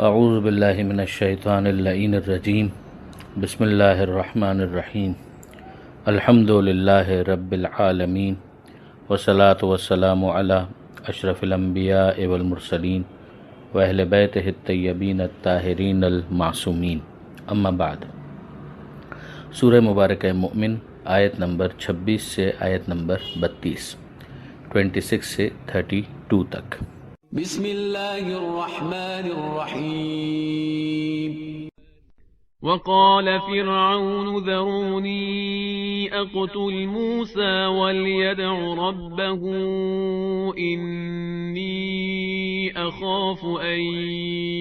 اعوذ باللہ من الشیطان اللعین الرجیم بسم اللہ الرحمن الرحیم الحمد للہ رب العالمین والصلاة والسلام علی اشرف الانبیاء والمرسلین واہل بیتہ الطیبین الطاہرین المعصومین، اما بعد۔ سورہ مبارکہ مومن آیت نمبر 26 سے آیت نمبر 32، 26 سے 32 تک۔ بسم اللہ الرحمن الرحیم۔ وقال فرعون ذرونی اقتل موسى وليدع ربه إني أخاف أن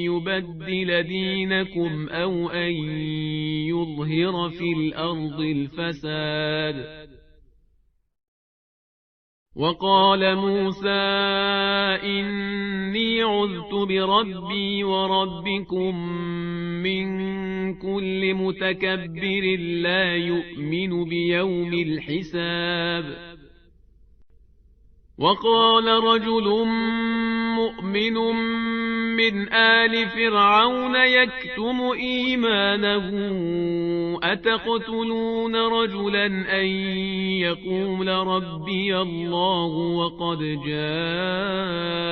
يبدل دينكم أو أن يظهر في الأرض الفساد. وقال موسى إني عذت بربي وربكم من كل متكبر لا يؤمن بيوم الحساب. وقال رجل مؤمن من آل فرعون يكتم إيمانه أتقتلون رجلا أن يقول ربي الله وقد جاءكم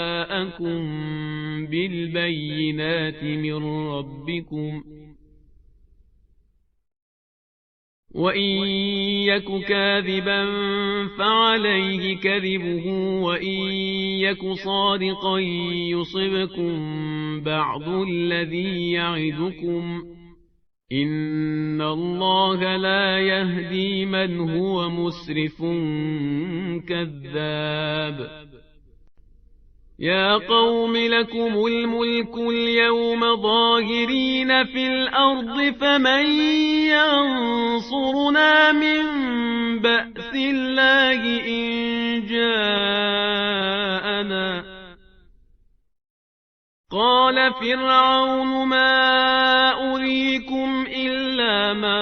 بالبينات من ربكم وَإِن يَكُ كَاذِبًا فَعَلَيْهِ كَذِبُهُ وَإِن يَكُ صَادِقًا يُصِبْكُم بَعْضُ الَّذِي يَعِدُكُمْ إِنَّ اللَّهَ لَا يَهْدِي مَنْ هُوَ مُسْرِفٌ كَذَّابٌ. يا قوم لكم الملك اليوم ظاهرين في الأرض فمن ينصرنا من بأس الله إن جاءنا. قال فرعون ما أريكم إلا ما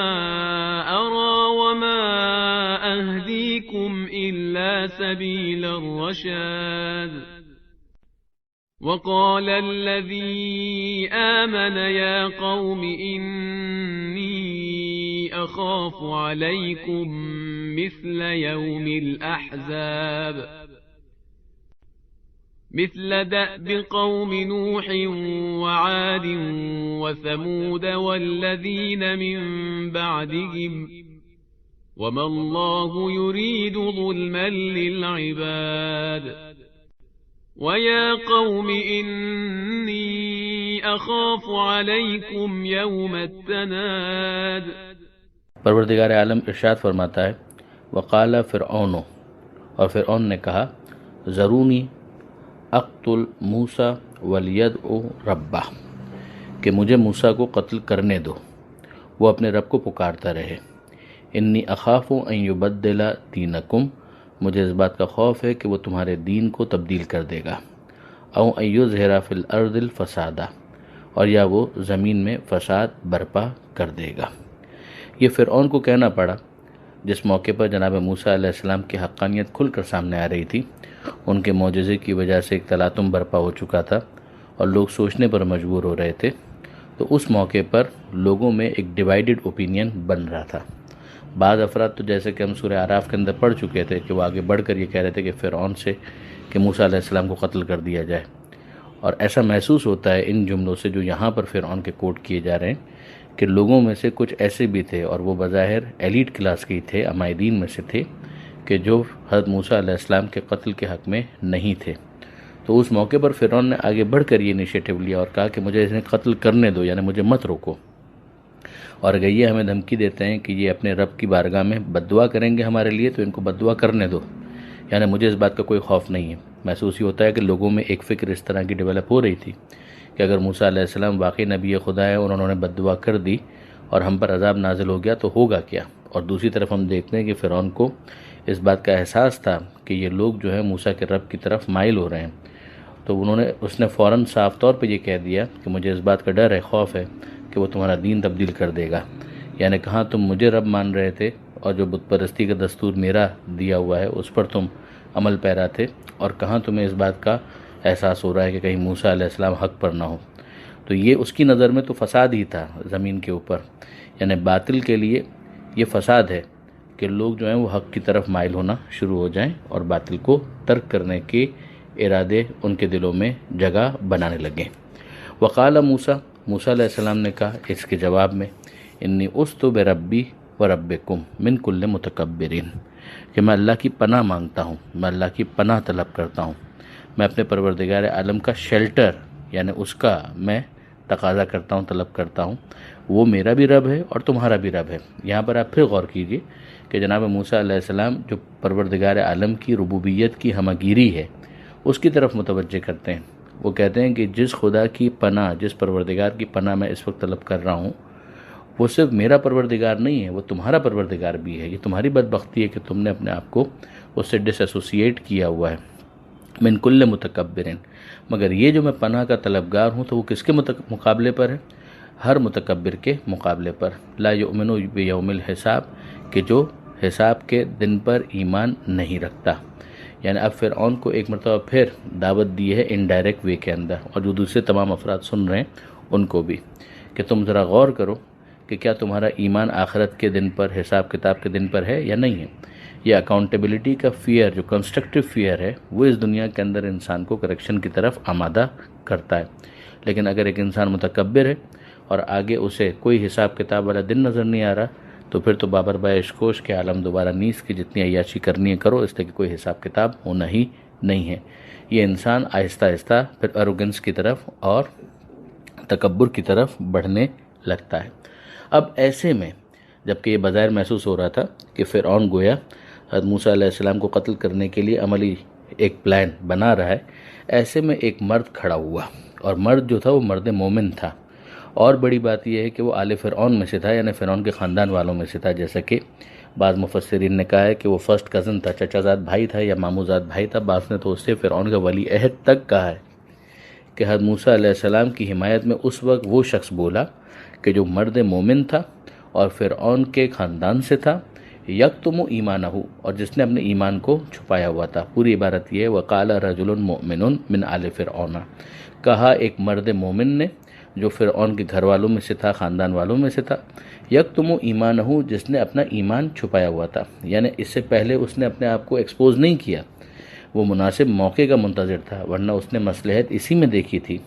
أرى وما أهديكم إلا سبيل الرشاد. وقال الذي آمن يا قوم إني أخاف عليكم مثل يوم الأحزاب مثل دأب قوم نوح وعاد وثمود والذين من بعدهم وما الله يريد ظلما للعباد. وَيَا قَوْمِ إِنِّي أَخَافُ عَلَيْكُمْ يَوْمَ التَّنَادِ. پروردگار عالم ارشاد فرماتا ہے، وقال فرعون، اور فرعون نے کہا، ذرونی اقتل موسیٰ ولیدع ربہ، کہ مجھے موسیٰ کو قتل کرنے دو، وہ اپنے رب کو پکارتا رہے. انی اخاف ان یبدل دینکم، مجھے اس بات کا خوف ہے کہ وہ تمہارے دین کو تبدیل کر دے گا. او ان یظہر فی الارض الفساد، اور یا وہ زمین میں فساد برپا کر دے گا. یہ فرعون کو کہنا پڑا جس موقع پر جناب موسیٰ علیہ السلام کی حقانیت کھل کر سامنے آ رہی تھی. ان کے معجزے کی وجہ سے ایک تلاطم برپا ہو چکا تھا اور لوگ سوچنے پر مجبور ہو رہے تھے. تو اس موقع پر لوگوں میں ایک ڈیوائیڈڈ اوپینین بن رہا تھا. بعض افراد تو جیسے کہ ہم سورہ اعراف کے اندر پڑھ چکے تھے کہ وہ آگے بڑھ کر یہ کہہ رہے تھے کہ فرعون سے کہ موسیٰ علیہ السلام کو قتل کر دیا جائے. اور ایسا محسوس ہوتا ہے ان جملوں سے جو یہاں پر فرعون کے کوٹ کیے جا رہے ہیں کہ لوگوں میں سے کچھ ایسے بھی تھے، اور وہ بظاہر ایلیٹ کلاس کے تھے، عمائدین میں سے تھے، کہ جو حضرت موسیٰ علیہ السلام کے قتل کے حق میں نہیں تھے. تو اس موقع پر فرعون نے آگے بڑھ کر یہ انیشیٹو لیا اور کہا کہ مجھے انہیں قتل کرنے دو، یعنی مجھے مت روکو. اور اگر یہ ہمیں دھمکی دیتے ہیں کہ یہ اپنے رب کی بارگاہ میں بد دعا کریں گے ہمارے لیے تو ان کو بد دعا کرنے دو، یعنی مجھے اس بات کا کوئی خوف نہیں ہے. محسوس ہی ہوتا ہے کہ لوگوں میں ایک فکر اس طرح کی ڈیولپ ہو رہی تھی کہ اگر موسیٰ علیہ السلام واقعی نبی خدا ہے اور انہوں نے بد دعا کر دی اور ہم پر عذاب نازل ہو گیا تو ہوگا کیا. اور دوسری طرف ہم دیکھتے ہیں کہ فرعون کو اس بات کا احساس تھا کہ یہ لوگ جو ہے موسیٰ کے رب کی طرف مائل ہو رہے ہیں. تو اس نے فوراً صاف طور پہ یہ کہہ دیا کہ مجھے اس بات کا ڈر ہے، خوف ہے کہ وہ تمہارا دین تبدیل کر دے گا. یعنی کہاں تم مجھے رب مان رہے تھے اور جو بت پرستی کا دستور میرا دیا ہوا ہے اس پر تم عمل پیرا تھے، اور کہاں تمہیں اس بات کا احساس ہو رہا ہے کہ کہیں موسیٰ علیہ السلام حق پر نہ ہو. تو تو یہ اس کی نظر میں تو فساد ہی تھا زمین کے اوپر، یعنی باطل کے لیے یہ فساد ہے کہ لوگ جو ہیں وہ حق کی طرف مائل ہونا شروع ہو جائیں اور باطل کو ترک کرنے کے ارادے ان کے دلوں میں جگہ بنانے لگیں۔ وقال موسیٰ علیہ السلام نے کہا اس کے جواب میں، انی عذت بربی وربکم من کل متکبرین، کہ میں اللہ کی پناہ مانگتا ہوں، میں اللہ کی پناہ طلب کرتا ہوں، میں اپنے پروردگار عالم کا شیلٹر یعنی اس کا میں تقاضا کرتا ہوں، طلب کرتا ہوں، وہ میرا بھی رب ہے اور تمہارا بھی رب ہے۔ یہاں پر آپ پھر غور کیجئے کہ جناب موسیٰ علیہ السلام جو پروردگار عالم کی ربوبیت کی ہمگیری ہے اس کی طرف متوجہ کرتے ہیں۔ وہ کہتے ہیں کہ جس خدا کی پناہ، جس پروردگار کی پناہ میں اس وقت طلب کر رہا ہوں، وہ صرف میرا پروردگار نہیں ہے، وہ تمہارا پروردگار بھی ہے۔ یہ تمہاری بدبختی ہے کہ تم نے اپنے آپ کو اس سے ڈس ایسوسیٹ کیا ہوا ہے۔ من کل متکبرین، مگر یہ جو میں پناہ کا طلبگار ہوں تو وہ کس کے مقابلے پر ہے؟ ہر متکبر کے مقابلے پر۔ لا یؤمن بیوم الحساب، کہ جو حساب کے دن پر ایمان نہیں رکھتا۔ یعنی اب فرعون کو ایک مرتبہ پھر دعوت دی ہے انڈائریکٹ وے کے اندر، اور جو دوسرے تمام افراد سن رہے ہیں ان کو بھی، کہ تم ذرا غور کرو کہ کیا تمہارا ایمان آخرت کے دن پر، حساب کتاب کے دن پر ہے یا نہیں ہے۔ یہ اکاؤنٹیبلٹی کا فیئر، جو کنسٹرکٹیو فیئر ہے، وہ اس دنیا کے اندر انسان کو کریکشن کی طرف آمادہ کرتا ہے۔ لیکن اگر ایک انسان متکبر ہے اور آگے اسے کوئی حساب کتاب والا دن نظر نہیں آ رہا، تو پھر تو بابر بھائی اشکوش کے عالم دوبارہ نیز کی جتنی عیاشی کرنی ہے کرو، اس لیے کہ کوئی حساب کتاب ہونا ہی نہیں ہے۔ یہ انسان آہستہ آہستہ پھر ایروگنس کی طرف اور تکبر کی طرف بڑھنے لگتا ہے۔ اب ایسے میں جبکہ یہ بظاہر محسوس ہو رہا تھا کہ فرعون گویا حضرت موسیٰ علیہ السلام کو قتل کرنے کے لیے عملی ایک پلان بنا رہا ہے، ایسے میں ایک مرد کھڑا ہوا، اور مرد جو تھا وہ مرد مومن تھا، اور بڑی بات یہ ہے کہ وہ آل فرعون میں سے تھا، یعنی فرعون کے خاندان والوں میں سے تھا، جیسا کہ بعض مفسرین نے کہا ہے کہ وہ فرسٹ کزن تھا، چچا زاد بھائی تھا یا ماموں زاد بھائی تھا۔ بعض نے تو اس سے فرعون کا ولی عہد تک کہا ہے کہ حضرت موسیٰ علیہ السلام کی حمایت میں اس وقت وہ شخص بولا کہ جو مرد مومن تھا اور فرعون کے خاندان سے تھا، یکتم ایمانہ، اور جس نے اپنے ایمان کو چھپایا ہوا تھا۔ پوری عبارت یہ ہے، وقال رجل مؤمن من آل فرعون، کہا ایک مرد مومن نے جو فرعون کے گھر والوں میں سے تھا، خاندان والوں میں سے تھا، یکتم ایمانہ، جس نے اپنا ایمان چھپایا ہوا تھا، یعنی اس سے پہلے اس نے اپنے آپ کو ایکسپوز نہیں کیا، وہ مناسب موقع کا منتظر تھا، ورنہ اس نے مصلحت اسی میں دیکھی تھی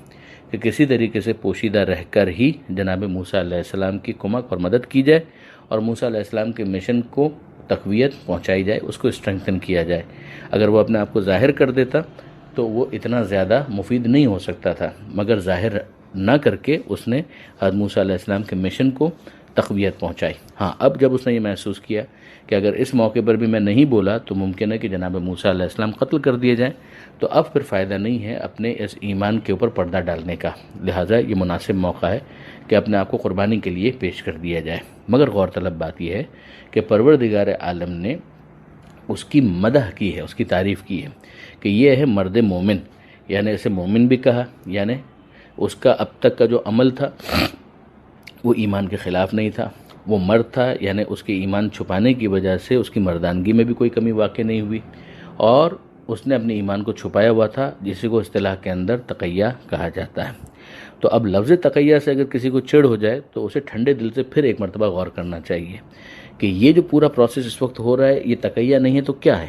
کہ کسی طریقے سے پوشیدہ رہ کر ہی جناب موسیٰ علیہ السلام کی کمک اور مدد کی جائے، اور موسیٰ علیہ السلام کے مشن کو تقویت پہنچائی جائے، اس کو اسٹرینگتھن کیا جائے۔ اگر وہ اپنے آپ کو ظاہر کر دیتا تو وہ اتنا زیادہ مفید نہیں ہو سکتا تھا، مگر ظاہر نہ کر کے اس نے حضرت موسیٰ علیہ السلام کے مشن کو تقویت پہنچائی۔ ہاں، اب جب اس نے یہ محسوس کیا کہ اگر اس موقع پر بھی میں نہیں بولا تو ممکن ہے کہ جناب موسیٰ علیہ السلام قتل کر دیے جائیں، تو اب پھر فائدہ نہیں ہے اپنے اس ایمان کے اوپر پردہ ڈالنے کا، لہٰذا یہ مناسب موقع ہے کہ اپنے آپ کو قربانی کے لیے پیش کر دیا جائے۔ مگر غور طلب بات یہ ہے کہ پروردگار عالم نے اس کی مدح کی ہے، اس کی تعریف کی ہے کہ یہ ہے مرد مومن، یعنی اسے مومن بھی کہا، یعنی اس کا اب تک کا جو عمل تھا وہ ایمان کے خلاف نہیں تھا، وہ مرد تھا، یعنی اس کے ایمان چھپانے کی وجہ سے اس کی مردانگی میں بھی کوئی کمی واقع نہیں ہوئی، اور اس نے اپنے ایمان کو چھپایا ہوا تھا، جسے کو اصطلاح کے اندر تقیہ کہا جاتا ہے۔ تو اب لفظ تقیہ سے اگر کسی کو چڑ ہو جائے تو اسے ٹھنڈے دل سے پھر ایک مرتبہ غور کرنا چاہیے کہ یہ جو پورا پروسیس اس وقت ہو رہا ہے یہ تقیہ نہیں ہے تو کیا ہے؟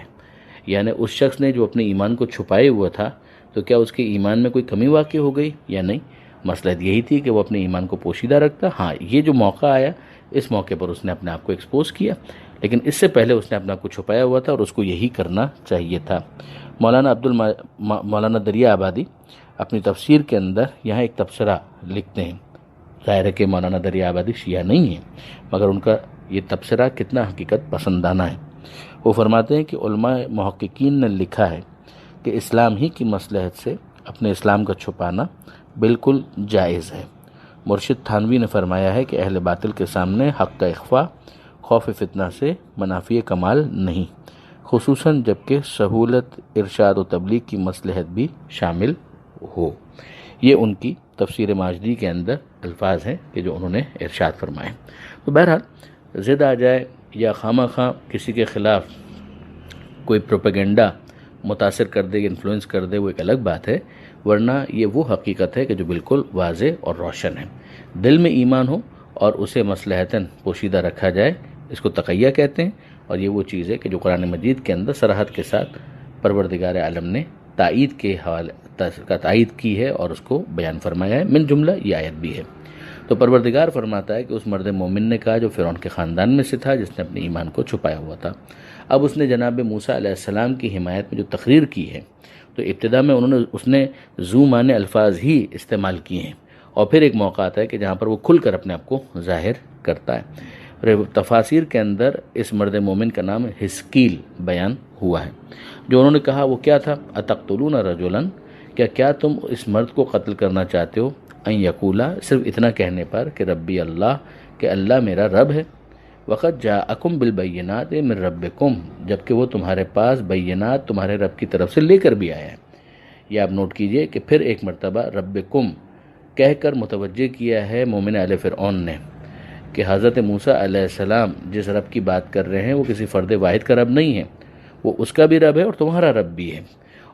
یعنی اس شخص نے جو اپنے ایمان کو چھپائے ہوا تھا تو کیا اس کے ایمان میں کوئی کمی واقع ہو گئی یا نہیں؟ مسئلہ یہی تھی کہ وہ اپنے ایمان کو پوشیدہ رکھتا۔ ہاں، یہ جو موقع آیا اس موقع پر اس نے اپنے آپ کو ایکسپوز کیا، لیکن اس سے پہلے اس نے اپنے آپ کو چھپایا ہوا تھا اور اس کو یہی کرنا چاہیے تھا۔ مولانا دریا آبادی اپنی تفسیر کے اندر یہاں ایک تبصرہ لکھتے ہیں۔ ظاہر ہے کہ مولانا دریا آبادی شیعہ نہیں ہیں، مگر ان کا یہ تبصرہ کتنا حقیقت پسندانہ ہے۔ وہ فرماتے ہیں کہ علماء محققین نے لکھا ہے کہ اسلام ہی کی مصلحت سے اپنے اسلام کا چھپانا بالکل جائز ہے۔ مرشد تھانوی نے فرمایا ہے کہ اہل باطل کے سامنے حق کا اخفاء خوف فتنہ سے منافی کمال نہیں، خصوصاً جبکہ سہولت ارشاد و تبلیغ کی مصلحت بھی شامل ہو۔ یہ ان کی تفسیر ماجدی کے اندر الفاظ ہیں کہ جو انہوں نے ارشاد فرمائے۔ تو بہرحال ضد آ جائے یا خواہ خواہ کسی کے خلاف کوئی پروپیگنڈا متاثر کر دے، انفلوئنس کر دے، وہ ایک الگ بات ہے، ورنہ یہ وہ حقیقت ہے کہ جو بالکل واضح اور روشن ہے۔ دل میں ایمان ہو اور اسے مصلحتاً پوشیدہ رکھا جائے، اس کو تقیہ کہتے ہیں، اور یہ وہ چیز ہے کہ جو قرآن مجید کے اندر صراحت کے ساتھ پروردگار عالم نے تائید کے حوالے کا تائید کی ہے اور اس کو بیان فرمایا ہے، من جملہ یہ آیت بھی ہے۔ تو پروردگار فرماتا ہے کہ اس مرد مومن نے کہا جو فرعون کے خاندان میں سے تھا، جس نے اپنے ایمان کو چھپایا ہوا تھا۔ اب اس نے جناب موسیٰ علیہ السلام کی حمایت میں جو تقریر کی ہے، تو ابتدا میں اس نے ذو معنی الفاظ ہی استعمال کیے ہیں، اور پھر ایک موقع آتا ہے کہ جہاں پر وہ کھل کر اپنے آپ کو ظاہر کرتا ہے۔ تفاسیر کے اندر اس مرد مومن کا نام حزقیل بیان ہوا ہے۔ جو انہوں نے کہا وہ کیا تھا؟ اتقتلون رجلا، کیا تم اس مرد کو قتل کرنا چاہتے ہو؟ ان یقولا، صرف اتنا کہنے پر کہ ربی اللہ، کہ اللہ میرا رب ہے، وقت جاءکم بالبینات من ربکم، جبکہ وہ تمہارے پاس بینات تمہارے رب کی طرف سے لے کر بھی آیا ہے۔ یہ آپ نوٹ کیجئے کہ پھر ایک مرتبہ ربکم کہہ کر متوجہ کیا ہے مومن آل فرعون نے کہ حضرت موسیٰ علیہ السلام جس رب کی بات کر رہے ہیں وہ کسی فرد واحد کا رب نہیں ہے، وہ اس کا بھی رب ہے اور تمہارا رب بھی ہے،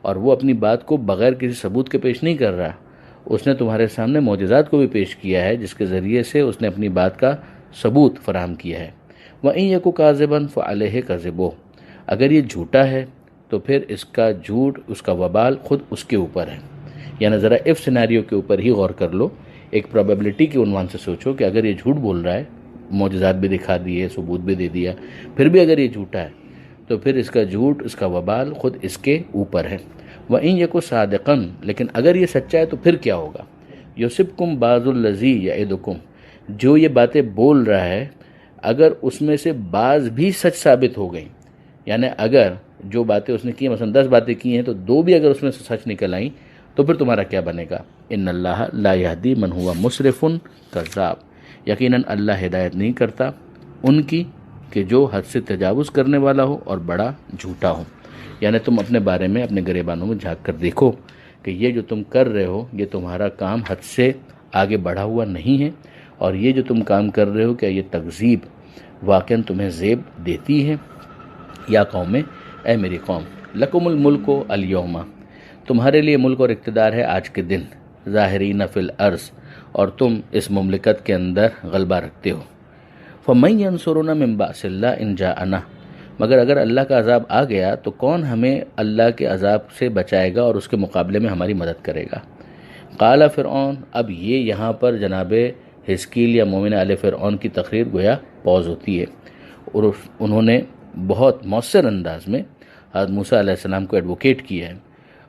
اور وہ اپنی بات کو بغیر کسی ثبوت کے پیش نہیں کر رہا۔ اس نے تمہارے سامنے معجزات کو بھی پیش کیا ہے، جس کے ذریعے سے اس نے اپنی بات کا ثبوت فراہم کیا ہے۔ وَإِن يَكُ كَاذِبًا فَعَلَيْهِ كَذِبُهُ، اگر یہ جھوٹا ہے تو پھر اس کا جھوٹ، اس کا وبال خود اس کے اوپر ہے۔ یعنی ذرا اف سیناریو کے اوپر ہی غور کر لو، ایک پروبیبلٹی کے عنوان سے سوچو کہ اگر یہ جھوٹ بول رہا ہے، معجزات بھی دکھا دیے، ثبوت بھی دے دیا، پھر بھی اگر یہ جھوٹا ہے تو پھر اس کا جھوٹ، اس کا وبال خود اس کے اوپر ہے۔ وَإِن يَكُ صَادِقًا، لیکن اگر یہ سچا ہے تو پھر کیا ہوگا؟ يُصِبْكُمْ بَعْضُ الَّذِي يَعِدُكُمْ، جو یہ باتیں بول رہا ہے اگر اس میں سے بعض بھی سچ ثابت ہو گئیں، یعنی اگر جو باتیں اس نے کی ہیں، مثلا 10 باتیں کی ہیں تو 2 بھی اگر اس میں سے سچ نکل آئیں تو پھر تمہارا کیا بنے گا؟ ان اللہ لا یہدی من ہوا مسرف کذاب، یقیناً اللہ ہدایت نہیں کرتا ان کی کہ جو حد سے تجاوز کرنے والا ہو اور بڑا جھوٹا ہو۔ یعنی تم اپنے بارے میں اپنے گریبانوں میں جھانک کر دیکھو کہ یہ جو تم کر رہے ہو یہ تمہارا کام حد سے آگے بڑھا ہوا نہیں ہے، اور یہ جو تم کام کر رہے ہو کیا یہ تکذیب واقعاً تمہیں زیب دیتی ہے؟ یا قوم، اے میری قوم، لکم الملک الیوم، تمہارے لیے ملک اور اقتدار ہے آج کے دن، ظاہرین فی الارض، اور تم اس مملکت کے اندر غلبہ رکھتے ہو۔ فمن ینصرنا من بأس اللہ ان جاءنا، مگر اگر اللہ کا عذاب آ گیا تو کون ہمیں اللہ کے عذاب سے بچائے گا اور اس کے مقابلے میں ہماری مدد کرے گا؟ قال فرعون، اب یہ یہاں پر جناب حزقیل یا مومن آل فرعون کی تقریر گویا پوز ہوتی ہے، اور انہوں نے بہت مؤثر انداز میں حضرت موسیٰ علیہ السلام کو ایڈوکیٹ کیا ہے،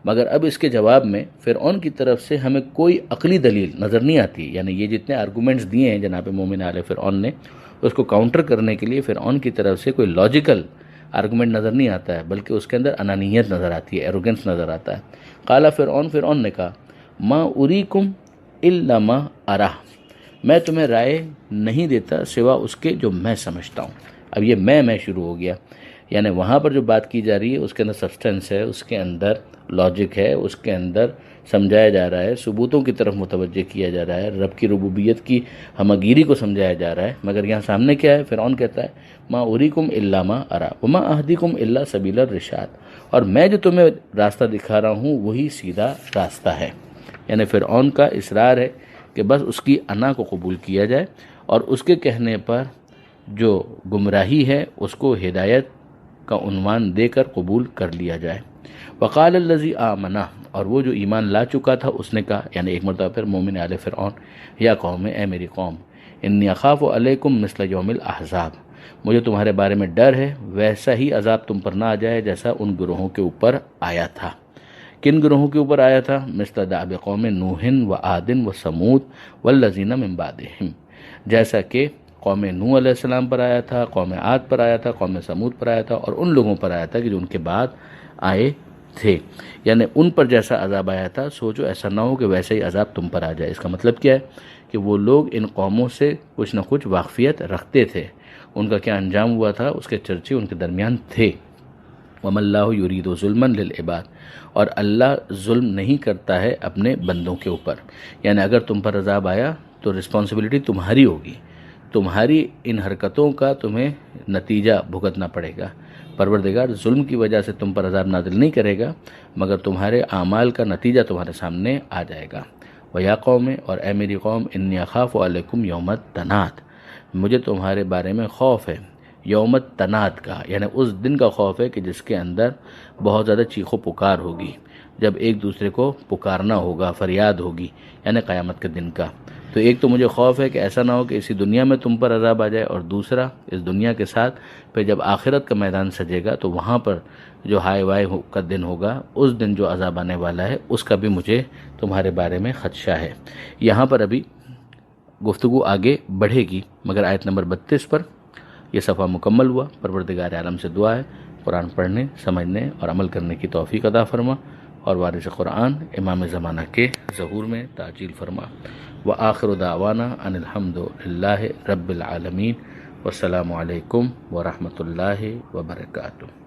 مگر اب اس کے جواب میں فرعون کی طرف سے ہمیں کوئی عقلی دلیل نظر نہیں آتی۔ یعنی یہ جتنے آرگومنٹس دیے ہیں جناب مومن آل فرعون نے، اس کو کاؤنٹر کرنے کے لیے فرعون کی طرف سے کوئی لاجیکل آرگومنٹ نظر نہیں آتا ہے، بلکہ اس کے اندر انانیت نظر آتی ہے، ایروگنس نظر آتا ہے۔ قال فرعون نے کہا، ما اریکم الا ما ارا، میں تمہیں رائے نہیں دیتا سوا اس کے جو میں سمجھتا ہوں۔ اب یہ میں شروع ہو گیا، یعنی وہاں پر جو بات کی جا رہی ہے اس کے اندر سبسٹنس ہے، اس کے اندر لاجک ہے، اس کے اندر سمجھایا جا رہا ہے، ثبوتوں کی طرف متوجہ کیا جا رہا ہے، رب کی ربوبیت کی ہمگیری کو سمجھایا جا رہا ہے۔ مگر یہاں سامنے کیا ہے؟ فرعون کہتا ہے، ما اریکم الا ما ارا وما اہدیکم الا سبیل الرشاد، اور میں جو تمہیں راستہ دکھا رہا ہوں وہی سیدھا راستہ ہے۔ یعنی فرعون کا اصرار ہے کہ بس اس کی انا کو قبول کیا جائے، اور اس کے کہنے پر جو گمراہی ہے اس کو ہدایت کا عنوان دے کر قبول کر لیا جائے۔ وقال الذی آمنا، اور وہ جو ایمان لا چکا تھا اس نے کہا، یعنی ایک مرتبہ پھر مومن آل فرعون، یا قوم، اے میری قوم، انی اخاف علیکم مثل یوم الاحزاب، مجھے تمہارے بارے میں ڈر ہے ویسا ہی عذاب تم پر نہ آ جائے جیسا ان گروہوں کے اوپر آیا تھا۔ کن گروہوں کے اوپر آیا تھا؟ مثل دأب قوم نوح و عاد و ثمود والذین من بعدہم، جیسا کہ قوم نوح علیہ السلام پر آیا تھا، قوم عاد پر آیا تھا، قوم ثمود پر آیا تھا، اور ان لوگوں پر آیا تھا کہ جو ان کے بعد آئے تھے۔ یعنی ان پر جیسا عذاب آیا تھا سوچو ایسا نہ ہو کہ ویسے ہی عذاب تم پر آ جائے۔ اس کا مطلب کیا ہے؟ کہ وہ لوگ ان قوموں سے کچھ نہ کچھ واقفیت رکھتے تھے، ان کا کیا انجام ہوا تھا اس کے چرچے ان کے درمیان تھے۔ وَمَا اللَّهُ يُرِيدُ ظُلْمًا لِلْعِبَادِ، اور اللہ ظلم نہیں کرتا ہے اپنے بندوں کے اوپر۔ یعنی اگر تم پر عذاب آیا تو رسپانسبلٹی تمہاری ہوگی، تمہاری ان حرکتوں کا تمہیں نتیجہ بھگتنا پڑے گا۔ پروردگار ظلم کی وجہ سے تم پر عذاب نازل نہیں کرے گا، مگر تمہارے اعمال کا نتیجہ تمہارے سامنے آ جائے گا۔ وَيَا قَوْمِ، اور اے میری قوم، اِنِّي أَخَافُ عَلَيْكُمْ يَوْمَ التَّنَادِ، مجھے تمہارے بارے میں خوف ہے یوم التناد کا، یعنی اس دن کا خوف ہے کہ جس کے اندر بہت زیادہ چیخ و پکار ہوگی، جب ایک دوسرے کو پکارنا ہوگا، فریاد ہوگی، یعنی قیامت کے دن کا۔ تو ایک تو مجھے خوف ہے کہ ایسا نہ ہو کہ اسی دنیا میں تم پر عذاب آ جائے، اور دوسرا اس دنیا کے ساتھ پھر جب آخرت کا میدان سجے گا تو وہاں پر جو ہائے وائے کا دن ہوگا، اس دن جو عذاب آنے والا ہے اس کا بھی مجھے تمہارے بارے میں خدشہ ہے۔ یہاں پر ابھی گفتگو آگے بڑھے گی، مگر آیت نمبر 32 پر یہ صفحہ مکمل ہوا۔ پروردگار عالم سے دعا ہے قرآن پڑھنے، سمجھنے اور عمل کرنے کی توفیق عطا فرما، اور وارث قرآن امام زمانہ کے ظہور میں تعجیل فرما۔ وآخر دعوانا ان الحمد للہ رب العالمین، والسلام علیکم ورحمۃ اللہ وبرکاتہ۔